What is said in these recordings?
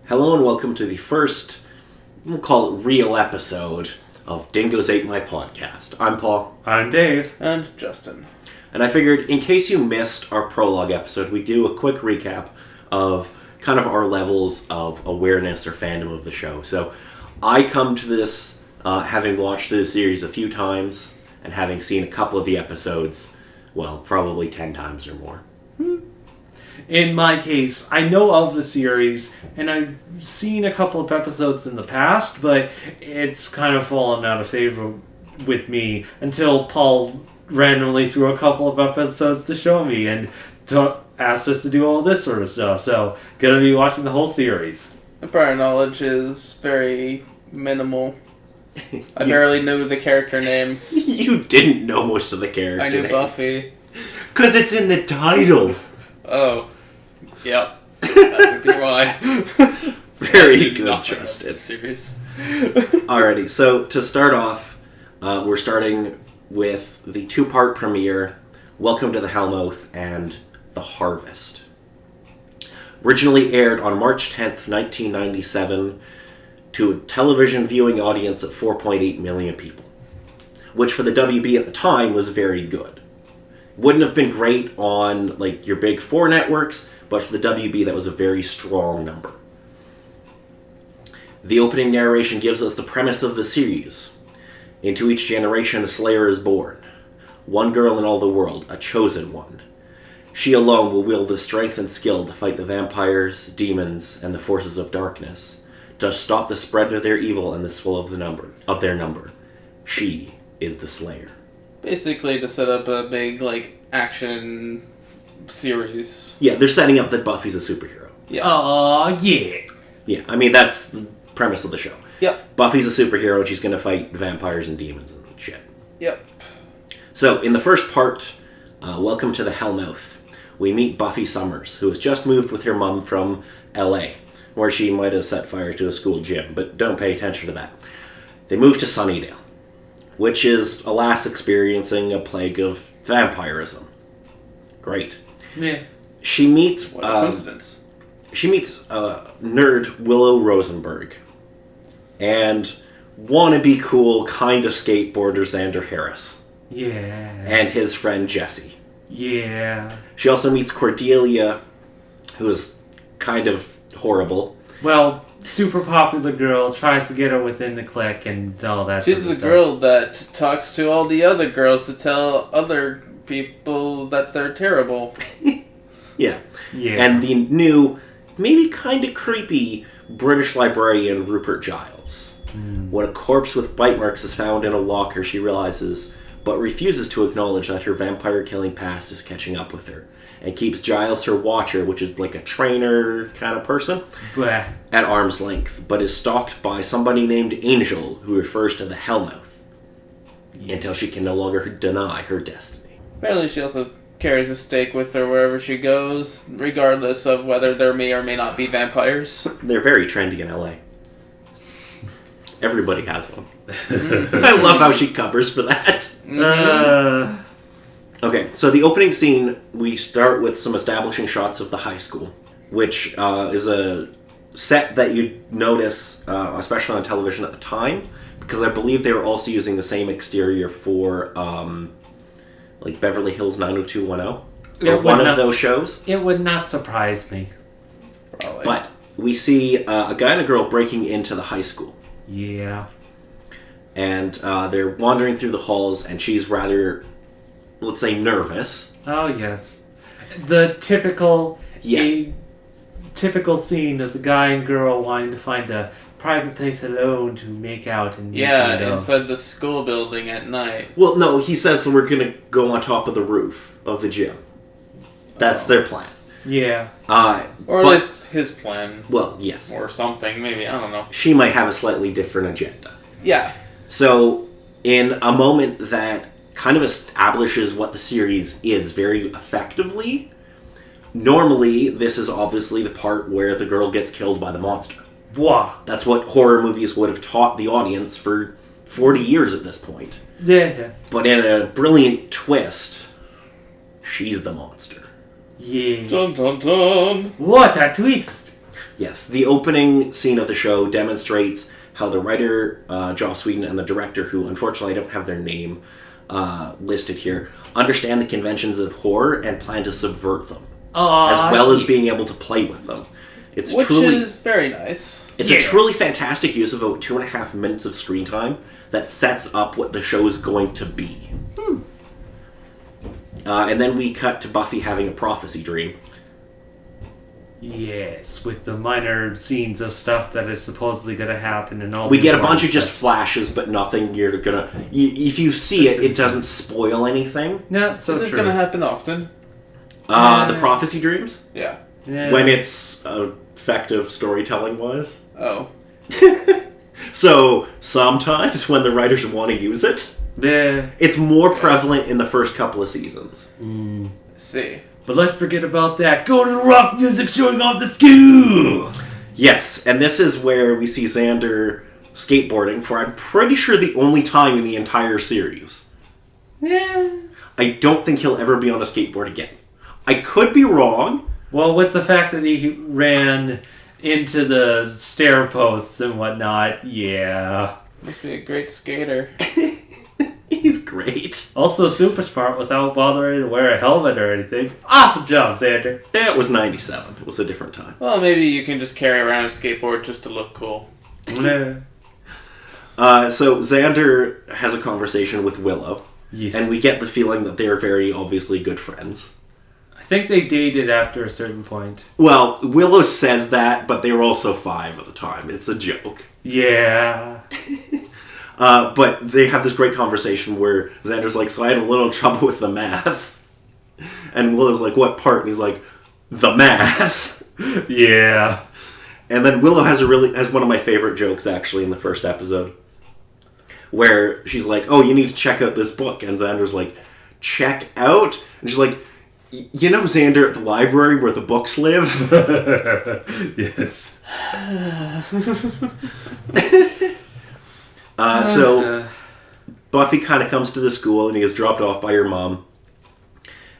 Hello and welcome to the first, we'll call it real episode of Dingoes Ate My Podcast. I'm Paul. I'm Dave. And Justin. And I figured, in case you missed our prologue episode, we'd do a quick recap of kind of our levels of awareness or fandom of the show. So, I come to this having watched this series a few times and having seen a couple of the episodes, well, probably 10 times or more. In my case, I know of the series, and I've seen a couple of episodes in the past, but it's kind of fallen out of favor with me until Paul randomly threw a couple of episodes to show me and asked us to do all this sort of stuff. So, gonna be watching the whole series. My prior knowledge is very minimal. I barely knew the character names. You didn't know most of the character I knew names. Buffy. Because it's in the title. Oh. Yep. That would be why. Very good, Justin. Serious. Alrighty, so to start off, we're starting with the two-part premiere, Welcome to the Hellmouth and The Harvest. Originally aired on March 10th, 1997, to a television viewing audience of 4.8 million people, which for the WB at the time was very good. Wouldn't have been great on like your big four networks, but for the WB that was a very strong number. The opening narration gives us the premise of the series. Into each generation a slayer is born. One girl in all the world, a chosen one. She alone will wield the strength and skill to fight the vampires, demons, and the forces of darkness, to stop the spread of their evil and the swell of their number. She is the slayer. Basically to set up a big, action series. Yeah, they're setting up that Buffy's a superhero. Yeah. Aw, yeah. Yeah, I mean, that's the premise of the show. Yep. Buffy's a superhero and she's going to fight vampires and demons and shit. Yep. So, in the first part, Welcome to the Hellmouth, we meet Buffy Summers, who has just moved with her mom from LA, where she might have set fire to a school gym, but don't pay attention to that. They move to Sunnydale, which is, alas, experiencing a plague of vampirism. Great. Yeah. She meets... What a coincidence. She meets nerd Willow Rosenberg and wannabe cool kind of skateboarder Xander Harris. Yeah. And his friend Jesse. Yeah. She also meets Cordelia, who is kind of horrible. Well, super popular girl, tries to get her within the clique and all that She's sort the of stuff. girl that talks to all the other girls to tell other people that they're terrible. Yeah. Yeah. And the new, maybe kind of creepy British librarian Rupert Giles. When a corpse with bite marks is found in a locker, she realizes, but refuses to acknowledge that her vampire-killing past is catching up with her, and keeps Giles, her watcher, which is like a trainer kind of person, Blah. at arm's length, but is stalked by somebody named Angel, who refers to the Hellmouth, until she can no longer deny her destiny. Apparently she also carries a stake with her wherever she goes, regardless of whether there may or may not be vampires. They're very trendy in LA. Everybody has one. I love how she covers for that. Okay, so the opening scene, we start with some establishing shots of the high school, which is a set that you'd notice, especially on television at the time, because I believe they were also using the same exterior for, like Beverly Hills 90210, or one of those shows. It would not surprise me. Probably. But we see a guy and a girl breaking into the high school. Yeah. And they're wandering through the halls, and she's rather, let's say, nervous. Oh, yes. The typical... Yeah. Typical scene of the guy and girl wanting to find a private place alone to make out and... inside the school building at night. Well, no, he says we're going to go on top of the roof of the gym. That's their plan. Yeah. Or at least his plan. Well, yes. Or something, maybe, I don't know. She might have a slightly different agenda. Yeah. So, in a moment that kind of establishes what the series is very effectively, normally this is obviously the part where the girl gets killed by the monster. Wah. That's what horror movies would have taught the audience for 40 years at this point. Yeah. But in a brilliant twist, she's the monster. Yeah. Dun dun dun. What a twist! Yes, the opening scene of the show demonstrates how the writer, Joss Whedon, and the director, who unfortunately I don't have their name listed here, understand the conventions of horror and plan to subvert them, as well as being able to play with them. Which is very nice. It's a truly fantastic use of about 2.5 minutes of screen time that sets up what the show is going to be. And then we cut to Buffy having a prophecy dream. Yes, with the minor scenes of stuff that is supposedly going to happen and all. We get a bunch of just flashes, but nothing you're gonna. If you see it, it doesn't spoil anything. No, so this is going to happen often. The prophecy dreams. Yeah. When it's effective storytelling wise. Oh. So sometimes when the writers want to use it, it's more prevalent in the first couple of seasons. I see. But let's forget about that. Go to the rock music showing off the school! Yes, and this is where we see Xander skateboarding for, I'm pretty sure, the only time in the entire series. Yeah. I don't think he'll ever be on a skateboard again. I could be wrong. Well, with the fact that he ran into the stair posts and whatnot, yeah. Must be a great skater. He's great. Also super smart without bothering to wear a helmet or anything. Awesome job, Xander. It was 97. It was a different time. Well, maybe you can just carry around a skateboard just to look cool. So Xander has a conversation with Willow. Yes. And we get the feeling that they're very obviously good friends. I think they dated after a certain point. Well, Willow says that, but they were also 5 at the time. It's a joke. Yeah. But they have this great conversation where Xander's like, so I had a little trouble with the math. And Willow's like, what part? And he's like, the math. Yeah. And then Willow has one of my favorite jokes, actually, in the first episode. Where she's like, oh, you need to check out this book. And Xander's like, check out? And she's like, you know Xander at the library where the books live? Yes. So Buffy kind of comes to the school and he is dropped off by her mom.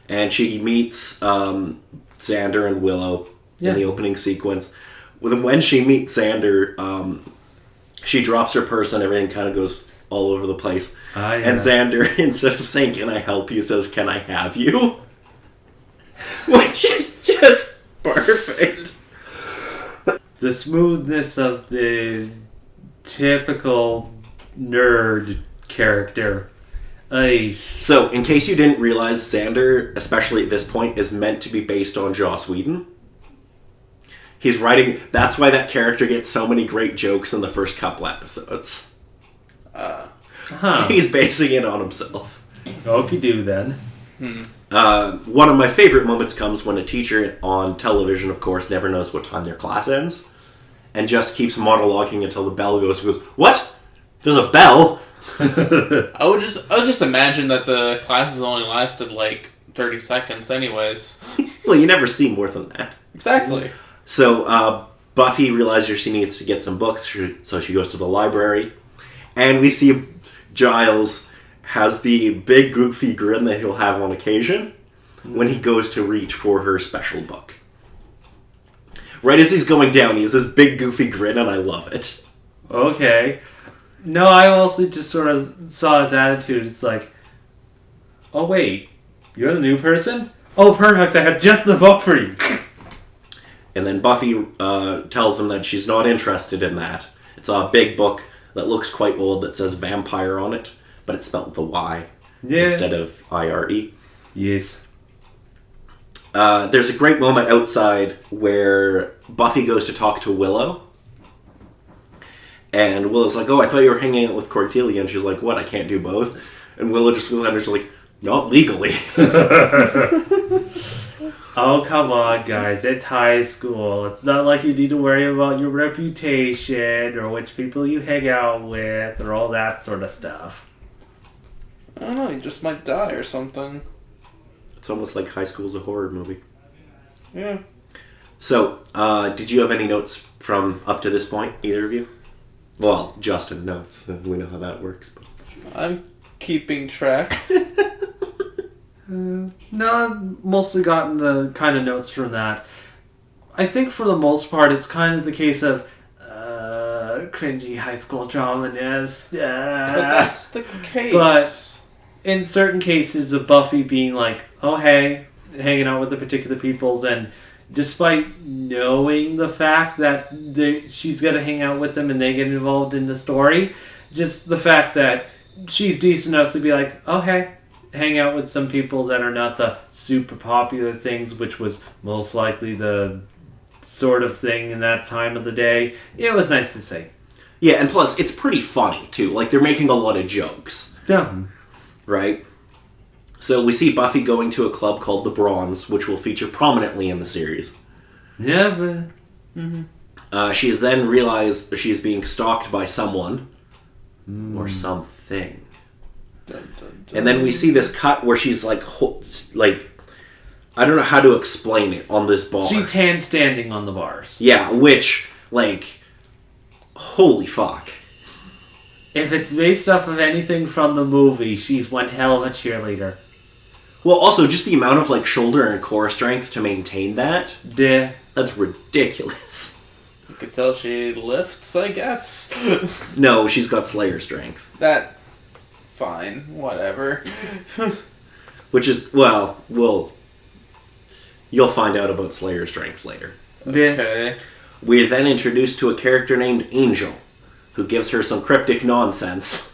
And she meets Xander and Willow in the opening sequence. When she meets Xander, she drops her purse and everything kind of goes all over the place. And Xander, instead of saying, can I help you, says, can I have you? Which is just perfect. The smoothness of the typical nerd character. So, in case you didn't realize, Xander, especially at this point, is meant to be based on Joss Whedon. He's writing... That's why that character gets so many great jokes in the first couple episodes. He's basing it on himself. Okie-do, then. One of my favorite moments comes when a teacher on television, of course, never knows what time their class ends, and just keeps monologuing until the bell goes and goes, what? There's a bell? I would just imagine that the classes only lasted like 30 seconds anyways. Well, you never see more than that. Exactly. So, Buffy realizes she needs to get some books, so she goes to the library, and we see Giles has the big goofy grin that he'll have on occasion when he goes to reach for her special book. Right as he's going down, he has this big goofy grin, and I love it. Okay. No, I also just sort of saw his attitude. It's like, oh wait, you're the new person? Oh, perfect, I have just the book for you. And then Buffy tells him that she's not interested in that. It's a big book that looks quite old that says vampire on it, but it's spelled with a Y instead of I-R-E. Yes. There's a great moment outside where Buffy goes to talk to Willow. And Willow's like, oh, I thought you were hanging out with Cordelia. And she's like, what, I can't do both? And Willow just goes out and she's like, not legally. Oh, come on, guys. It's high school. It's not like you need to worry about your reputation or which people you hang out with or all that sort of stuff. I don't know, you just might die or something. It's almost like high school's a horror movie. Yeah. So, did you have any notes from up to this point, either of you? Well, Justin notes. We know how that works. But I'm keeping track. No, I've mostly gotten the kind of notes from that. I think for the most part, it's kind of the case of cringy high school drama-ness. But that's the case. But in certain cases of Buffy being like, oh hey, hanging out with the particular peoples, and despite knowing the fact that she's going to hang out with them and they get involved in the story, just the fact that she's decent enough to be like, oh hey, hang out with some people that are not the super popular things, which was most likely the sort of thing in that time of the day. It was nice to see. Yeah, and plus, it's pretty funny, too. Like, they're making a lot of jokes. Dumb. Right? So we see Buffy going to a club called the Bronze, which will feature prominently in the series. Yeah, but... Mm-hmm. She has then realized that she is being stalked by someone. Or something. Dun, dun, dun. And then we see this cut where she's like, I don't know how to explain it on this bar. She's handstanding on the bars. Yeah, which, like, holy fuck. If it's based off of anything from the movie, she's one hell of a cheerleader. Well, also, just the amount of, like, shoulder and core strength to maintain that, Yeah. that's ridiculous. You could tell she lifts, I guess. No, she's got Slayer strength. That... Fine. Whatever. Which is, well, you'll find out about Slayer strength later. Okay. We are then introduced to a character named Angel, who gives her some cryptic nonsense.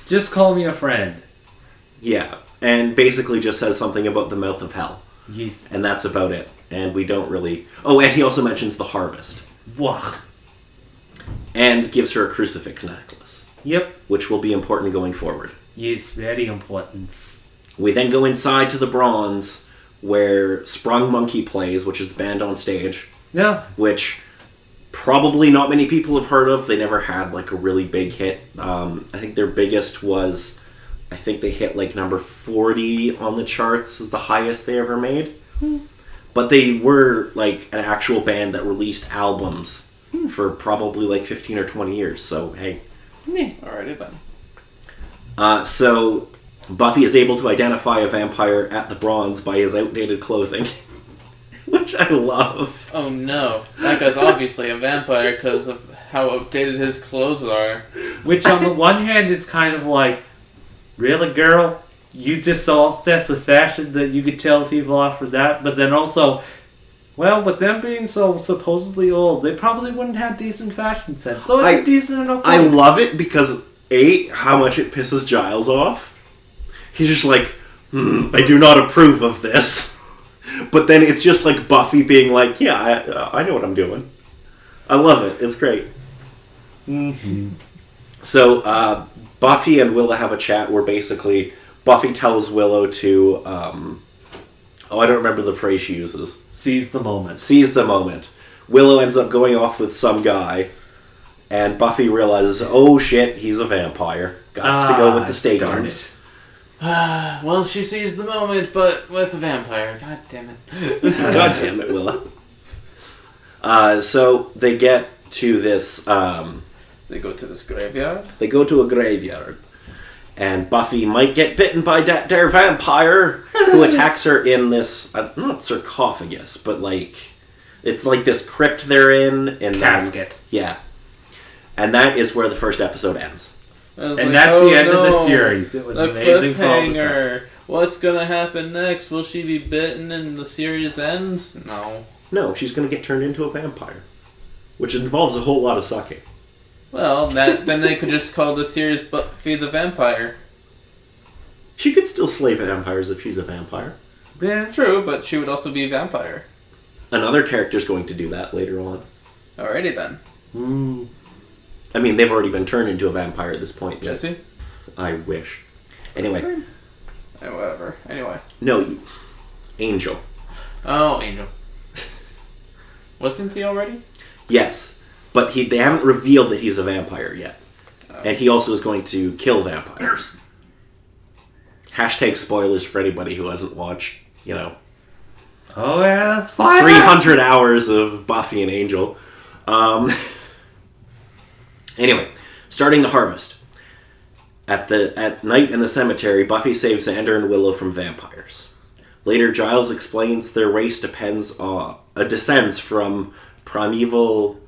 Just call me a friend. Yeah, and basically just says something about the mouth of hell. Yes. And that's about it. And we don't really... Oh, and he also mentions the harvest. Wah. And gives her a crucifix necklace. Yep. Which will be important going forward. Yes, very important. We then go inside to the Bronze, where Sprung Monkey plays, which is the band on stage. Yeah. Which probably not many people have heard of. They never had, like, a really big hit. I think their biggest was... I think they hit, like, number 40 on the charts, is the highest they ever made. But they were, like, an actual band that released albums for probably, like, 15 or 20 years. So, hey. Alrighty then. So, Buffy is able to identify a vampire at the Bronze by his outdated clothing. Which I love. Oh no. That guy's obviously a vampire because of how outdated his clothes are. Which on the one hand is kind of like, really, girl? You just so obsessed with fashion that you could tell people off for that? But then also, well, with them being so supposedly old, they probably wouldn't have decent fashion sense. So it's decent and okay. I love it because, A, how much it pisses Giles off. He's just like, I do not approve of this. But then it's just like Buffy being like, yeah, I know what I'm doing. I love it. It's great. Mm-hmm. So, Buffy and Willow have a chat where basically Buffy tells Willow to, I don't remember the phrase she uses. Seize the moment. Seize the moment. Willow ends up going off with some guy, and Buffy realizes, oh shit, he's a vampire. Gots to go with the stay darn guns. Well, she sees the moment, but with a vampire. God damn it. God damn it, Willow. So they get to this... They go to this graveyard. They go to a graveyard. And Buffy might get bitten by that there vampire who attacks her in this, not sarcophagus, but like, it's like this crypt they're in. And casket. Then, yeah. And that is where the first episode ends. And that's the end of the series. It was amazing for all the stuff. What's gonna happen next? Will she be bitten and the series ends? No. No, she's going to get turned into a vampire. Which involves a whole lot of sucking. Well, then they could just call the series Buffy the Vampire. She could still slay vampires if she's a vampire. Yeah. True, but she would also be a vampire. Another character's going to do that later on. Alrighty then. I mean, they've already been turned into a vampire at this point. Jesse? I wish. Anyway. Whatever. Anyway. No, Angel. Oh, Angel. Wasn't he already? Yes. But they haven't revealed that he's a vampire yet. Oh. And he also is going to kill vampires. Hashtag spoilers for anybody who hasn't watched, Oh yeah, that's fine. 300 hours of Buffy and Angel. Anyway, starting the harvest. At night in the cemetery, Buffy saves Xander and Willow from vampires. Later, Giles explains their race depends on descends from primeval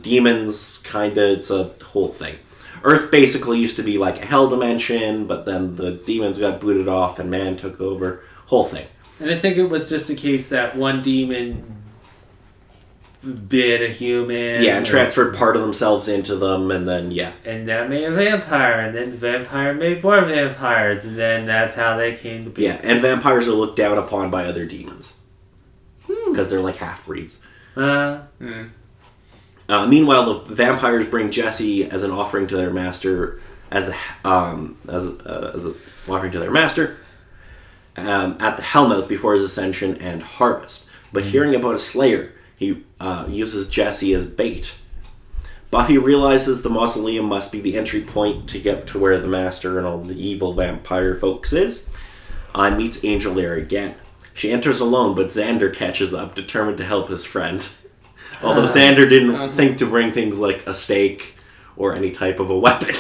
demons, kind of. It's a whole thing. Earth basically used to be like a hell dimension, but then the demons got booted off and man took over. Whole thing. And I think it was just a case that one demon bit a human. Yeah, and transferred part of themselves into them, and then, And that made a vampire, and then the vampire made more vampires, and then that's how they came to be. Yeah, and vampires are looked down upon by other demons. Because they're like half-breeds. Meanwhile, the vampires bring Jesse as an offering to their master, as an offering to their master, at the Hellmouth before his ascension and harvest. But hearing about a slayer, he uses Jesse as bait. Buffy realizes the mausoleum must be the entry point to get to where the master and all the evil vampire folks is, and meets Angel there again. She enters alone, but Xander catches up, determined to help his friend. Although Xander didn't think to bring things like a stake or any type of a weapon.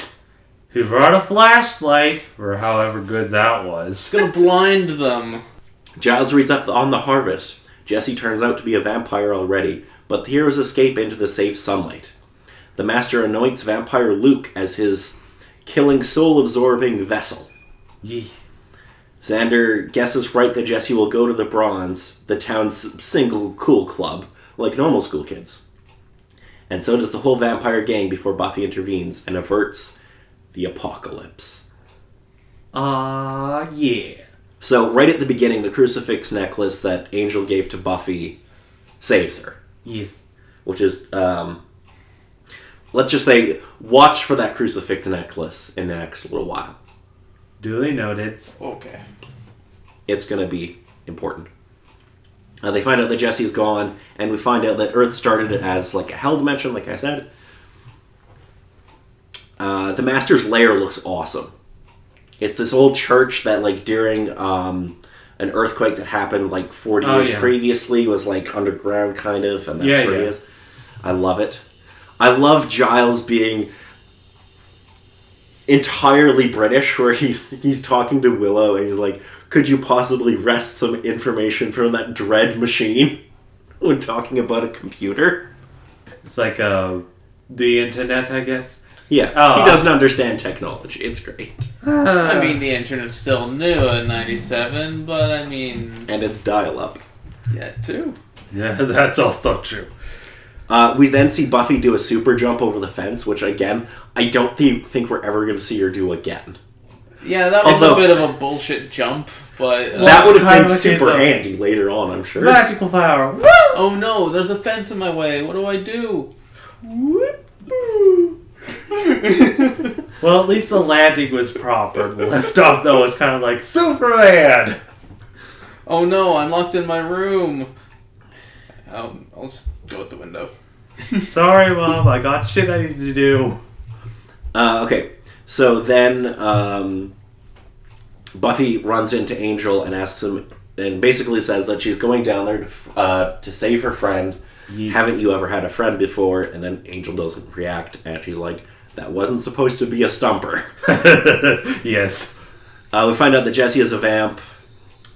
He brought a flashlight, or however good that was. It's gonna blind them. Giles reads up on the harvest. Jesse turns out to be a vampire already, but the heroes escape into the safe sunlight. The Master anoints vampire Luke as his killing, soul-absorbing vessel. Yee. Xander guesses right that Jesse will go to the Bronze, the town's single cool club, like normal school kids. And so does the whole vampire gang before Buffy intervenes and averts the apocalypse. Yeah. So, right at the beginning, the crucifix necklace that Angel gave to Buffy saves her. Yes. Which is, let's just say, watch for that crucifix necklace in the next little while. Duly noted. Okay. It's going to be important. They find out that Jesse's gone, and we find out that Earth started as like a hell dimension, like I said. The Master's lair looks awesome. It's this old church that, like, during an earthquake that happened like 40 years previously was like underground, kind of, and that's where he is. I love it. I love Giles being entirely British, where he's talking to Willow and he's like, could you possibly wrest some information from that dread machine when talking about a computer? It's like the internet, I guess. Yeah, he doesn't understand technology. It's great. I mean, the internet's still new in 97, but I mean... And it's dial-up. Yeah, too. Yeah, that's also true. We then see Buffy do a super jump over the fence, which, again, I don't think we're ever going to see her do again. Yeah, that was a bit of a bullshit jump, but... that would have been super handy later on, I'm sure. Magical power. Woo! Oh no, there's a fence in my way. What do I do? Well, at least the landing was proper. The lift off, though, was kind of like Superman. Oh no, I'm locked in my room. I'll just go out the window. Sorry, Mom. I got shit I need to do. Okay, so then Buffy runs into Angel and asks him, and basically says that she's going down there to save her friend. Haven't you ever had a friend before? And then Angel doesn't react, and she's like, that wasn't supposed to be a stumper. Yes. We find out that Jesse is a vamp,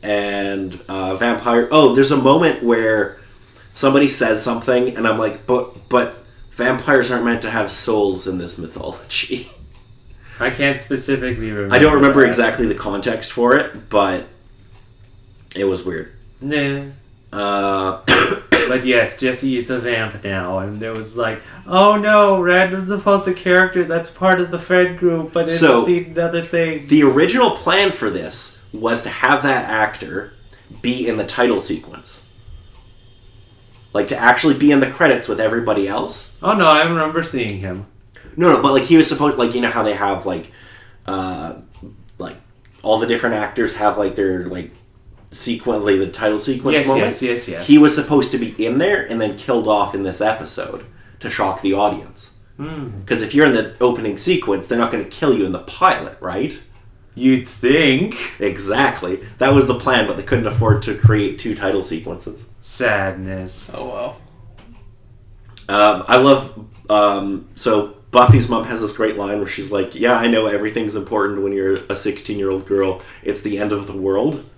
and vampire... Oh, there's a moment where somebody says something, and I'm like, but vampires aren't meant to have souls in this mythology. I can't specifically remember. I don't remember exactly the context for it, but it was weird. Nah. But yes, Jesse is a vamp now, and it was like, oh no, Random's supposed to character that's part of the friend group, but it's seen another thing. The original plan for this was to have that actor be in the title sequence. Like, to actually be in the credits with everybody else. Oh no, I remember seeing him. No, but like he was supposed, like, you know how they have like all the different actors have like their like the title sequence moment. Yes. He was supposed to be in there and then killed off in this episode to shock the audience. Because if you're in the opening sequence, they're not going to kill you in the pilot, right? You'd think. Exactly. That was the plan, but they couldn't afford to create 2 title sequences. Sadness. Oh I well. love... so Buffy's mom has this great line where she's like, yeah, I know everything's important when you're a 16-year-old girl. It's the end of the world.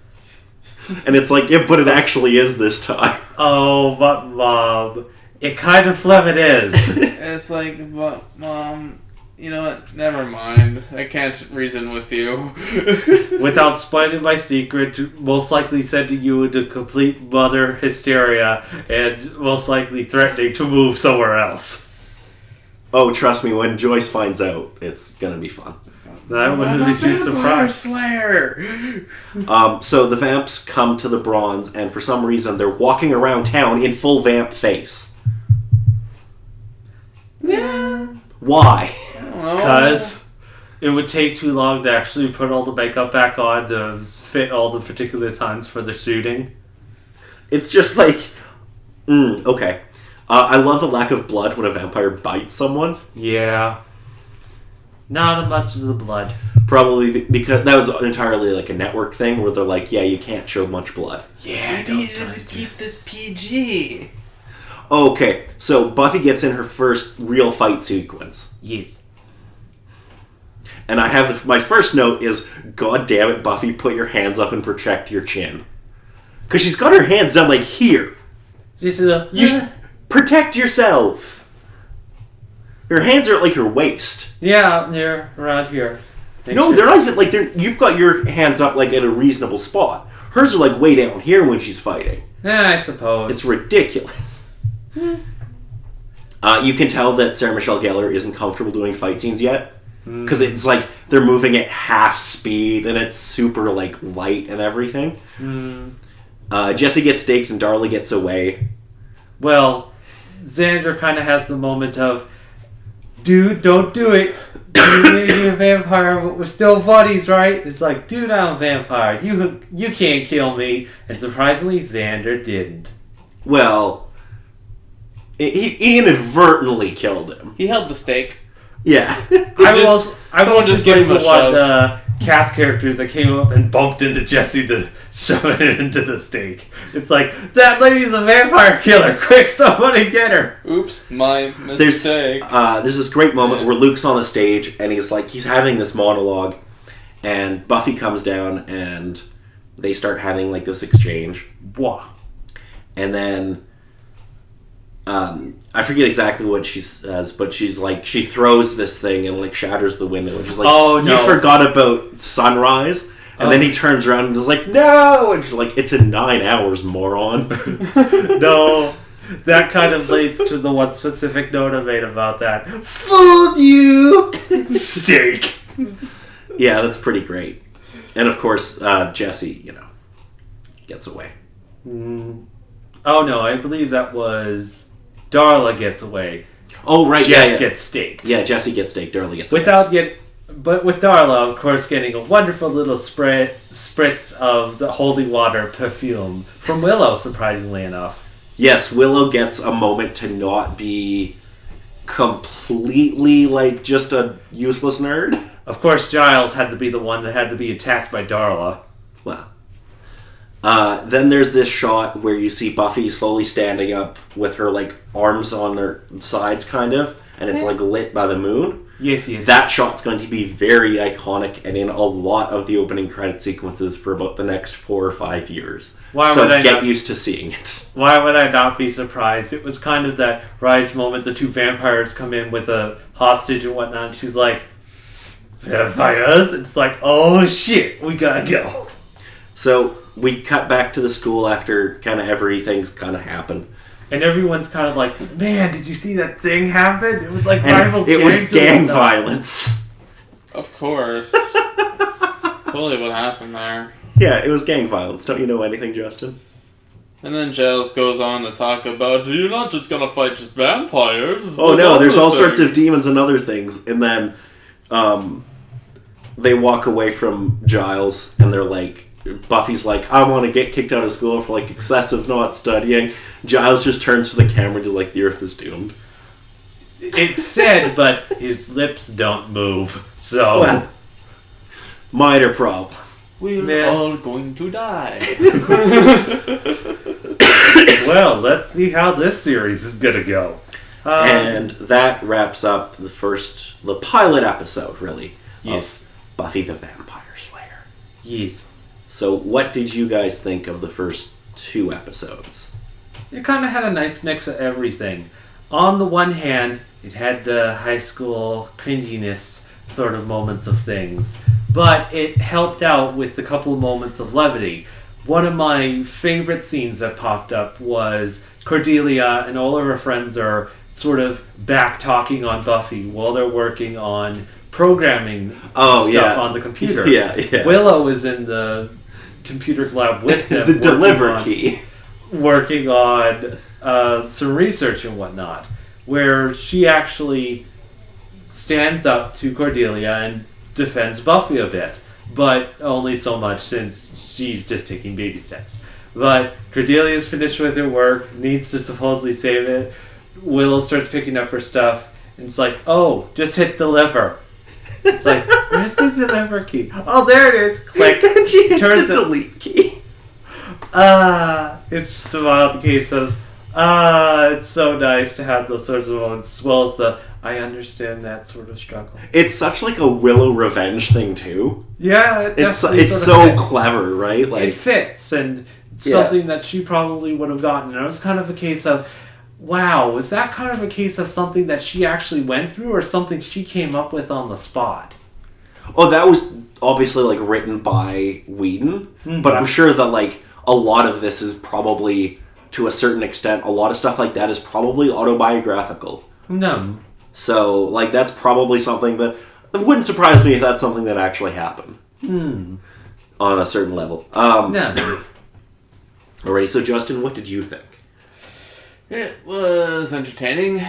And it's like, yeah, but it actually is this time. Oh, but Mom, it kind of it is. It's like, but Mom, you know what? Never mind. I can't reason with you. Without spoiling my secret, most likely sending you into complete mother hysteria and most likely threatening to move somewhere else. Oh, trust me, when Joyce finds out, it's gonna be fun. I wouldn't be too surprised. Slayer! So the vamps come to the bronze, and for some reason they're walking around town in full vamp face. Yeah. Why? I don't know. Because it would take too long to actually put all the makeup back on to fit all the particular times for the shooting. It's just like... okay. I love the lack of blood when a vampire bites someone. Yeah. Not much of the blood. Probably because that was entirely like a network thing where they're like, yeah, you can't show much blood. Yeah, We needed to keep this PG. Okay, so Buffy gets in her first real fight sequence. Yes. And I have my first note is, God damn it, Buffy, put your hands up and protect your chin. Because she's got her hands down like here. You should protect yourself. Your hands are at like your waist. Yeah, they're around here. No, they're not even like you've got your hands up like at a reasonable spot. Hers are like way down here when she's fighting. Yeah, I suppose. It's ridiculous. You can tell that Sarah Michelle Gellar isn't comfortable doing fight scenes yet. Because it's like they're moving at half speed and it's super like light and everything. Jesse gets staked and Darla gets away. Well, Xander kind of has the moment of, dude, don't do it. You may be a vampire, but we're still buddies, right? It's like, dude, I'm a vampire. You can't kill me. And surprisingly, Xander didn't. Well, he inadvertently killed him. He held the stake. Yeah. I was just give him a the shove. cast character that came up and bumped into Jesse to shove it into the stake. It's like, that lady's a vampire killer. Quick, somebody get her. Oops, my mistake. There's this great moment where Luke's on the stage and he's having this monologue, and Buffy comes down and they start having like this exchange. Wah. And then I forget exactly what she says, but she's like, she throws this thing and like shatters the window. And she's like, oh, no. You forgot about sunrise? And then he turns around and is like, no! And she's like, it's in 9 hours, moron. No. That kind of leads to the one specific note I made about that. Fooled you! Steak. Yeah, that's pretty great. And of course, Jesse, gets away. Oh no, I believe that was Darla gets away. Oh right, Jess gets staked. Yeah, Jesse gets staked. Darla gets away. But with Darla, of course, getting a wonderful little spritz of the holy water perfume from Willow, surprisingly enough. Yes, Willow gets a moment to not be completely like just a useless nerd. Of course, Giles had to be the one that had to be attacked by Darla. Well. Then there's this shot where you see Buffy slowly standing up with her like arms on her sides, kind of, and it's like lit by the moon. Yes. That shot's going to be very iconic and in a lot of the opening credit sequences for about the next 4 or 5 years. Get used to seeing it. Why would I not be surprised? It was kind of that rise moment. The two vampires come in with a hostage and whatnot. And she's like, vampires? It's like, oh shit, we gotta go. So we cut back to the school after kind of everything's kind of happened. And everyone's kind of like, man, did you see that thing happen? It was like rival gangs. It was gang violence. Of course. Totally what happened there. Yeah, it was gang violence. Don't you know anything, Justin? And then Giles goes on to talk about, you're not just gonna fight just vampires. Oh no, there's all sorts of demons and other things. And then they walk away from Giles and they're like, Buffy's like, I want to get kicked out of school for like excessive not studying. Giles just turns to the camera and is like, the earth is doomed. It's said, but his lips don't move. So, well, minor problem. We're all going to die. Well, let's see how this series is gonna go. And that wraps up the pilot episode, really. Yes. Of Buffy the Vampire Slayer. Yes. So what did you guys think of the first 2 episodes? it kind of had a nice mix of everything. On the one hand, it had the high school cringiness sort of moments of things, but it helped out with a couple of moments of levity. One of my favorite scenes that popped up was Cordelia and all of her friends are sort of back talking on Buffy while they're working on programming stuff on the computer. Yeah. Willow is in the computer lab with them. The deliver key. Working on some research and whatnot, where she actually stands up to Cordelia and defends Buffy a bit, but only so much since she's just taking baby steps. But Cordelia's finished with her work, needs to supposedly save it. Willow starts picking up her stuff, and it's like, oh, just hit deliver. It's like, where's the deliver key? Oh, there it is. Click. She hits the delete key. It's just a wild case of, it's so nice to have those sorts of moments, as well as the, I understand that sort of struggle. It's such like a Willow revenge thing too. Yeah, it's so clever, right? Like it fits, and it's something that she probably would have gotten. And it was kind of a case of, wow, was that kind of a case of something that she actually went through, or something she came up with on the spot? Oh, that was obviously like written by Whedon, but I'm sure that like a lot of this is probably, to a certain extent, a lot of stuff like that is probably autobiographical. No. So, like, that's probably something that... It wouldn't surprise me if that's something that actually happened. On a certain level. No. Alrighty, so Justin, what did you think? It was entertaining,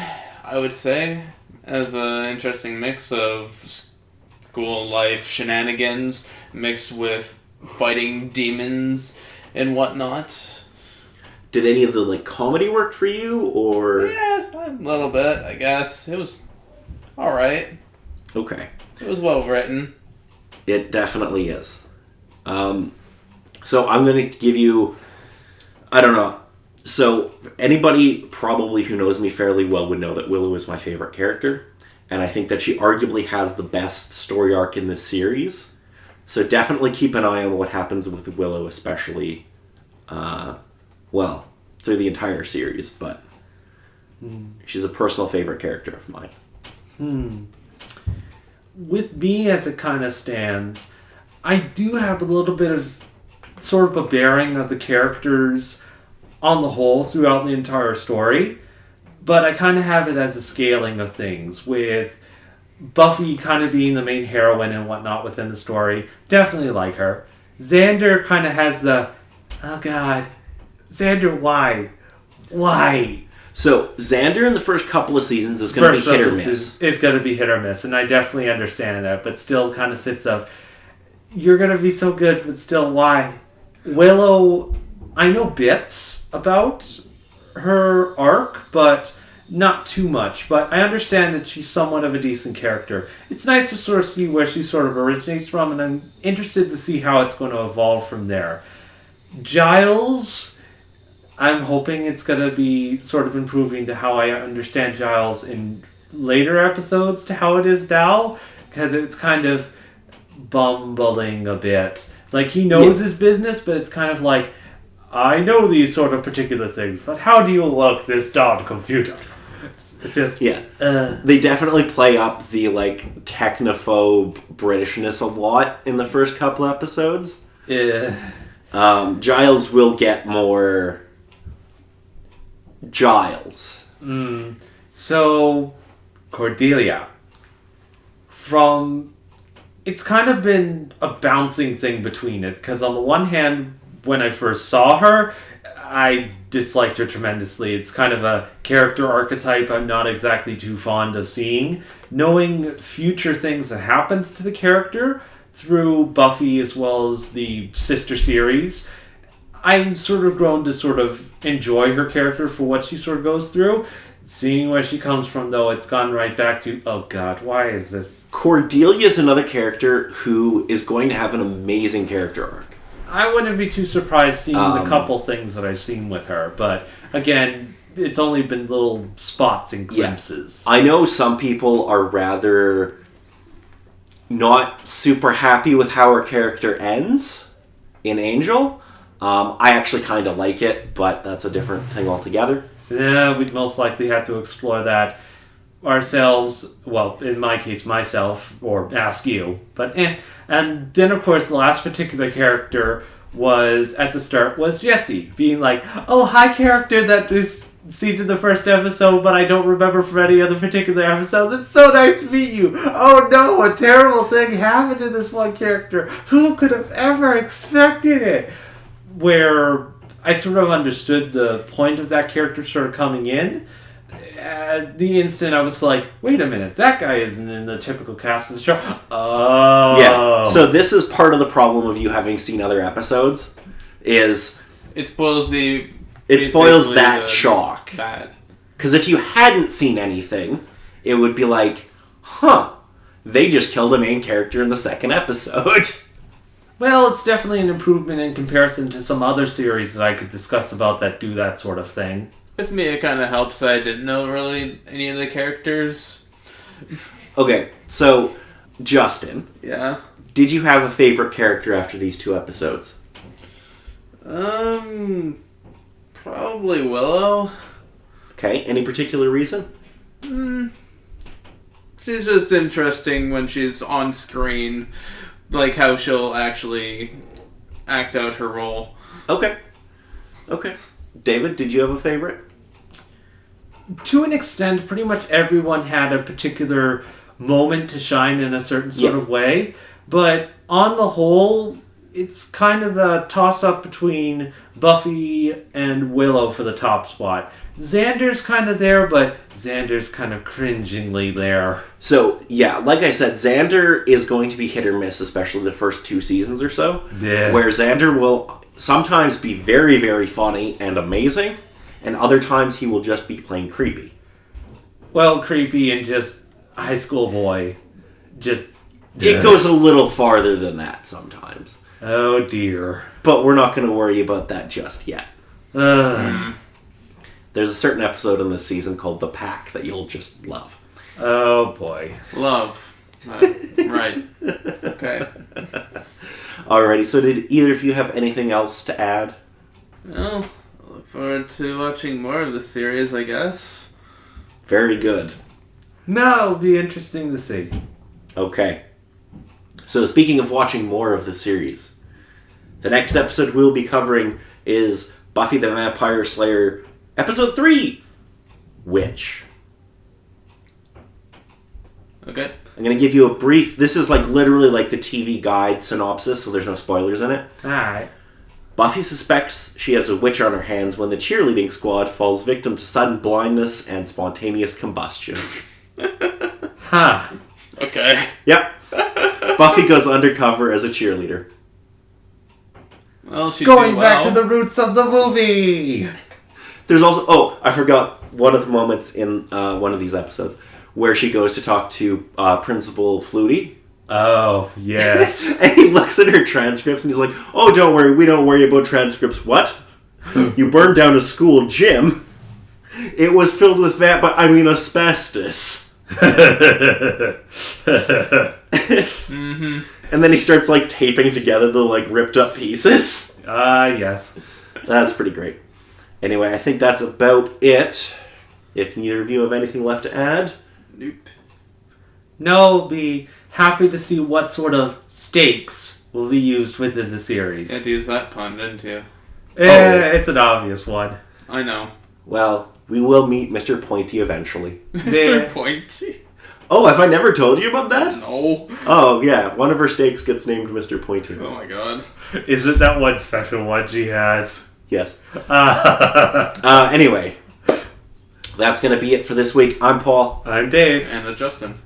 I would say, as an interesting mix of school life shenanigans mixed with fighting demons and whatnot. Did any of the, like, comedy work for you, or...? Yeah, a little bit, I guess. It was alright. Okay. It was well written. It definitely is. So I'm going to give you... I don't know. So anybody probably who knows me fairly well would know that Willow is my favorite character, and I think that she arguably has the best story arc in this series. So definitely keep an eye on what happens with Willow, especially... through the entire series, but she's a personal favorite character of mine. With me, as it kind of stands, I do have a little bit of sort of a bearing of the characters on the whole throughout the entire story, but I kind of have it as a scaling of things, with Buffy kind of being the main heroine and whatnot within the story. Definitely like her. Xander kind of has the, oh god, Xander, why? Why? So, Xander in the first couple of seasons is going to be hit or miss. It's going to be hit or miss, and I definitely understand that, but still kind of sits of, you're going to be so good, but still, why? Willow, I know bits about her arc, but not too much, but I understand that she's somewhat of a decent character. It's nice to sort of see where she sort of originates from, and I'm interested to see how it's going to evolve from there. Giles... I'm hoping it's going to be sort of improving to how I understand Giles in later episodes to how it is now, because it's kind of bumbling a bit. Like, he knows his business, but it's kind of like, I know these sort of particular things, but how do you work this darn computer? It's just... Yeah. They definitely play up the, like, technophobe Britishness a lot in the first couple episodes. Yeah. Giles will get more... Giles. So, Cordelia. It's kind of been a bouncing thing between it, because on the one hand, when I first saw her, I disliked her tremendously. It's kind of a character archetype I'm not exactly too fond of seeing. Knowing future things that happens to the character through Buffy as well as the sister series, I've sort of grown to sort of enjoy her character for what she sort of goes through. Seeing where she comes from, though, it's gone right back to, oh god, why is this? Cordelia is another character who is going to have an amazing character arc. I wouldn't be too surprised seeing the couple things that I've seen with her, but again, it's only been little spots and glimpses. Yeah. I know some people are rather not super happy with how her character ends in Angel. I actually kind of like it, but that's a different thing altogether. Yeah, we'd most likely have to explore that ourselves. Well, in my case, myself, or ask you. But And then, of course, the last particular character was, at the start, was Jesse. Being like, oh, hi, character that is seen in the first episode, but I don't remember from any other particular episodes. It's so nice to meet you. Oh, no, a terrible thing happened to this one character. Who could have ever expected it? Where I sort of understood the point of that character sort of coming in. At the instant I was like, wait a minute, that guy isn't in the typical cast of the show. Oh. Yeah. So this is part of the problem of you having seen other episodes, is It spoils that shock. Because if you hadn't seen anything, it would be like, huh, they just killed a main character in the second episode. Well, it's definitely an improvement in comparison to some other series that I could discuss about that do that sort of thing. With me, it kind of helps that I didn't know really any of the characters. Okay, so, Justin. Yeah. Did you have a favorite character after these 2 episodes? Probably Willow. Okay, any particular reason? She's just interesting when she's on screen. Like how she'll actually act out her role. Okay. David, did you have a favorite? To an extent, pretty much everyone had a particular moment to shine in a certain sort of way. But on the whole, it's kind of a toss-up between Buffy and Willow for the top spot. Xander's kind of there, but Xander's kind of cringingly there. So, yeah, like I said, Xander is going to be hit or miss, especially the first 2 seasons or so. Yeah. Where Xander will sometimes be very, very funny and amazing, and other times he will just be plain creepy. Well, creepy and just high school boy. It goes a little farther than that sometimes. Oh, dear. But we're not going to worry about that just yet. There's a certain episode in this season called The Pack that you'll just love. Oh, boy. Love. Right. Okay. Alrighty, so did either of you have anything else to add? Well, I look forward to watching more of the series, I guess. Very good. No, it'll be interesting to see. Okay. So speaking of watching more of the series, the next episode we'll be covering is Buffy the Vampire Slayer Episode 3, Witch. Okay. I'm going to give you a brief... This is literally the TV guide synopsis, so there's no spoilers in it. Alright. Buffy suspects she has a witch on her hands when the cheerleading squad falls victim to sudden blindness and spontaneous combustion. Huh. Okay. Yep. Buffy goes undercover as a cheerleader. Well, she's Going back to the roots of the movie! There's also... Oh, I forgot one of the moments in one of these episodes where she goes to talk to Principal Flutie. Oh, yes. And he looks at her transcripts and he's like, oh, don't worry, we don't worry about transcripts. What? You burned down a school gym? It was filled with asbestos. Mm-hmm. And then he starts taping together the ripped up pieces. Yes. That's pretty great. Anyway, I think that's about it. If neither of you have anything left to add. Nope. No, be happy to see what sort of stakes will be used within the series. You had to use that pun, didn't you? It's an obvious one. I know. Well, we will meet Mr. Pointy eventually. Mr. Pointy. Oh, have I never told you about that? No. Oh, yeah. One of her stakes gets named Mr. Pointy. Oh my god. Is it that one special one she has? Yes. Anyway, that's going to be it for this week. I'm Paul. I'm Dave. And Justin.